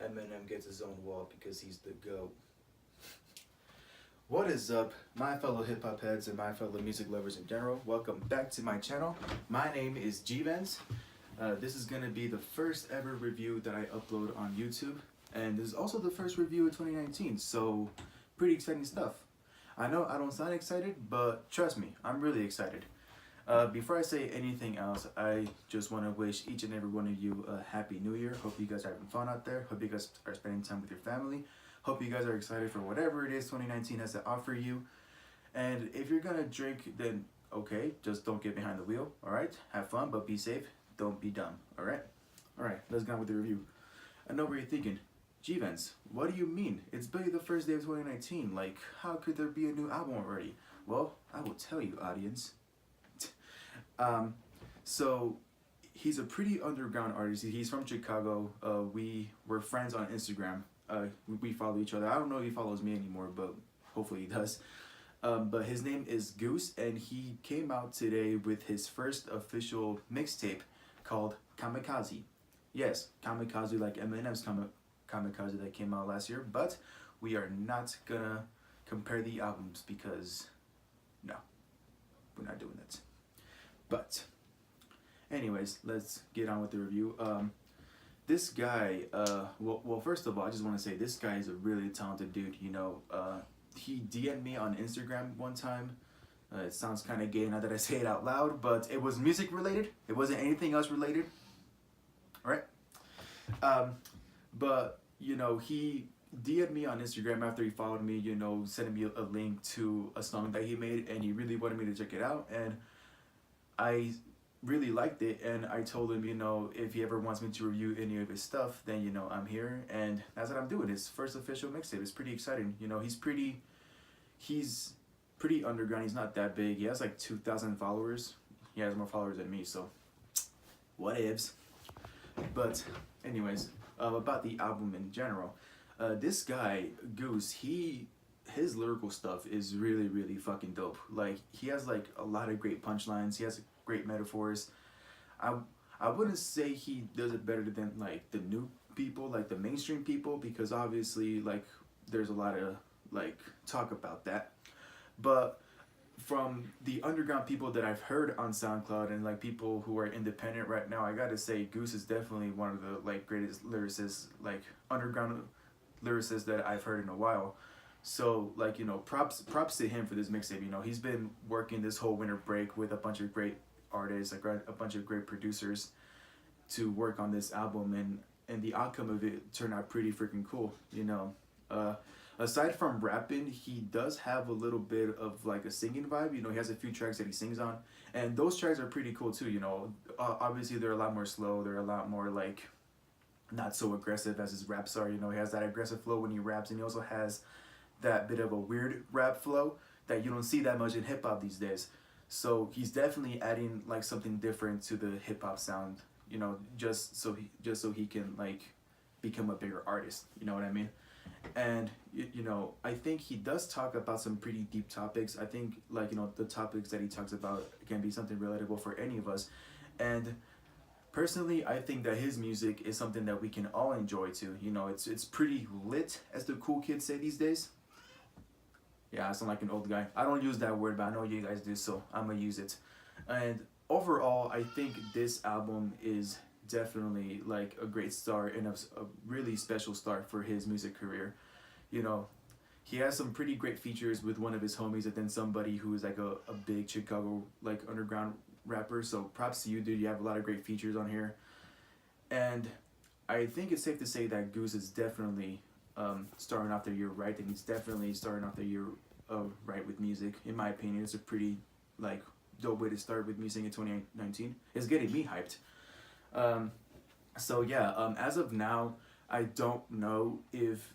Eminem gets his own wall because he's the GOAT. What is up, my fellow hip hop heads and my fellow music lovers in general? Welcome back to my channel. My name is G-Vens. This is gonna be the first ever review that I upload on YouTube, and this is also the first review of 2019, so pretty exciting stuff. I know I don't sound excited, but trust me, I'm really excited. Before I say anything else, I just want to wish each and every one of you a happy new year. Hope you guys are having fun out there. Hope you guys are spending time with your family. Hope you guys are excited for whatever it is 2019 has to offer you. And if you're gonna drink, then okay, just don't get behind the wheel. All right, have fun, but be safe. Don't be dumb. All right, let's get on with the review. I know what you're thinking. G-Vens, what do you mean? It's barely the first day of 2019. Like, how could there be a new album already? Well, I will tell you, audience. So he's a pretty underground artist. He's from Chicago. We were friends on Instagram. We follow each other. I don't know if he follows me anymore, but hopefully he does. But his name is Goose, and he came out today with his first official mixtape called KAMIKAZE. Yes, Kamikaze, like Eminem's Kamikaze that came out last year, but we are not gonna compare the albums because no, we're not doing that. But anyways, let's get on with the review. This guy, well, first of all, I just want to say this guy is a really talented dude. You know, he DM'd me on Instagram one time. It sounds kind of gay now that I say it out loud, but it was music related. It wasn't anything else related. All right? But, you know, he DM'd me on Instagram after he followed me, you know, sending me a link to a song that he made, and he really wanted me to check it out. And I really liked it, and I told him, you know, if he ever wants me to review any of his stuff, then, you know, I'm here, and that's what I'm doing. His first official mixtape. It's pretty exciting. You know, he's pretty underground. He's not that big. He has like 2,000 followers. He has more followers than me, so what ifs. But anyways, about the album in general, this guy Goose, his lyrical stuff is really fucking dope. Like, he has like a lot of great punchlines. He has great metaphors. I wouldn't say he does it better than like the new people, like the mainstream people, because obviously like there's a lot of like talk about that. But from the underground people that I've heard on SoundCloud and like people who are independent right now, I gotta say Goose is definitely one of the like greatest lyricists, like underground lyricists that I've heard in a while. So like, you know, props to him for this mixtape. You know, he's been working this whole winter break with a bunch of great artists, like a bunch of great producers to work on this album, and the outcome of it turned out pretty freaking cool. You know, aside from rapping, he does have a little bit of like a singing vibe. You know, he has a few tracks that he sings on, and those tracks are pretty cool too. You know, obviously they're a lot more slow. They're a lot more like not so aggressive as his raps are. You know, he has that aggressive flow when he raps, and he also has that bit of a weird rap flow that you don't see that much in hip hop these days. So he's definitely adding like something different to the hip hop sound, you know, just so he can like become a bigger artist, you know what I mean? And you know, I think he does talk about some pretty deep topics. I think like, you know, the topics that he talks about can be something relatable for any of us. And personally, I think that his music is something that we can all enjoy too. You know, it's pretty lit, as the cool kids say these days. Yeah, I sound like an old guy. I don't use that word, but I know you guys do, so I'm gonna use it. And overall, I think this album is definitely like a great start and a really special start for his music career. You know, he has some pretty great features with one of his homies, and then somebody who is like a big Chicago like underground rapper. So props to you, dude. You have a lot of great features on here. And I think it's safe to say that Goose is definitely starting off their year right, and he's definitely starting off their year right with music. In my opinion, it's a pretty like dope way to start with music in 2019. It's getting me hyped. So yeah, as of now, I don't know if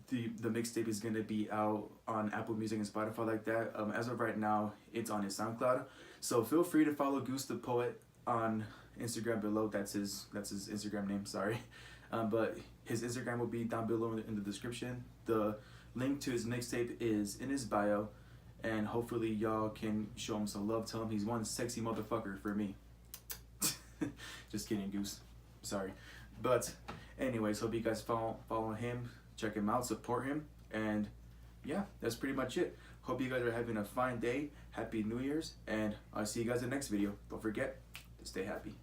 the mixtape is gonna be out on Apple Music and Spotify like that. As of right now, it's on his SoundCloud. So feel free to follow Goose the Poet on Instagram below. That's his Instagram name. Sorry. But his Instagram will be down below in the description. The link to his mixtape is in his bio, and hopefully y'all can show him some love. Tell him he's one sexy motherfucker for me. Just kidding, Goose. Sorry. But Anyways, hope you guys follow him, check him out, support him, and yeah, that's pretty much it. Hope you guys are having a fine day. Happy New Year's, and I'll see you guys in the next video. Don't forget to stay happy.